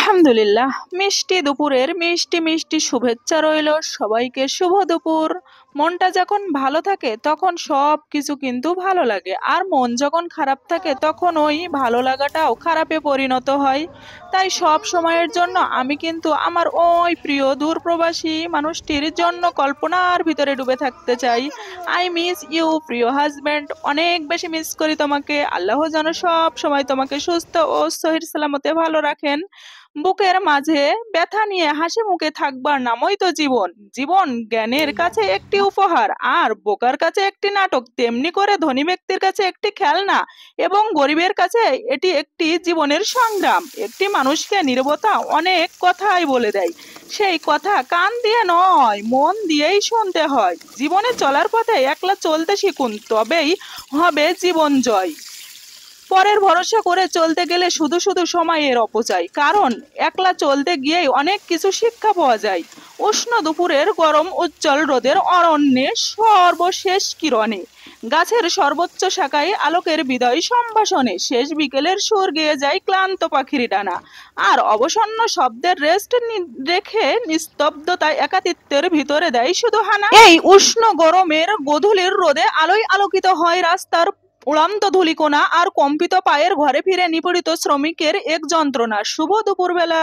আলহামদুলিল্লাহ, মিষ্টি দুপুরের মিষ্টি মিষ্টি শুভেচ্ছা রইল সবাইকে। শুভ দুপুর। মনটা যখন ভালো থাকে তখন সব কিছু কিন্তু ভালো লাগে, আর মন যখন খারাপ থাকে তখন ওই ভালো লাগাটাও খারাপে পরিণত হয়। তাই সব সময়ের জন্য আমি কিন্তু আমার ওই প্রিয় দূরপ্রবাসী মানুষটির জন্য কল্পনার ভিতরে ডুবে থাকতে চাই। আই মিস ইউ প্রিয় হাজবেন্ড, অনেক বেশি মিস করি তোমাকে। আল্লাহ যেন সব সময় তোমাকে সুস্থ ও সহির সালামতে ভালো রাখেন। বুকের মাঝে ব্যথা নিয়ে হাসি মুখে থাকবার নামই তো জীবন। জীবন জ্ঞানের কাছে একটি উপহার আর বোকার কাছে একটি নাটক, তেমনি করে ধনী ব্যক্তির কাছে একটি খেলনা এবং গরিবের কাছে এটি একটি জীবনের সংগ্রাম। একটি মানুষকে নীরবতা অনেক কথাই বলে দেয়, সেই কথা কান দিয়ে নয় মন দিয়েই শুনতে হয়। জীবনে চলার পথে একলা চলতে শিখুন, তবেই হবে জীবন জয়। পরের ভরসা করে চলতে গেলে শুধু শুধু সময়ের অপচয়, কারণ একলা চলতে গিয়েই অনেক কিছু শিক্ষা পাওয়া যায়। উষ্ণ দুপুরের গরম উজ্জ্বল রোদের অরণ্যে সর্বশেষ কিরণে, গাছের সর্বোচ্চ শাখায় আলোকের বিদায় সম্ভাষণে, শেষ বিকেলের সুর গেয়ে যায় ক্লান্ত পাখির ডানা, আর অবসন্ন শব্দের রেস্ট রেখে নিস্তব্ধতায় একাকিত্বের ভিতরে দেয় শুধু হানা। এই উষ্ণ গরমের গোধূলির রোদে আলোয় আলোকিত হয় রাস্তার উড়ান্ত ধূলিকণা, আর কম্পিত পায়ের ঘরে ফিরে নিপীড়িত শ্রমিকের এক যন্ত্রণা। শুভ দুপুরবেলা।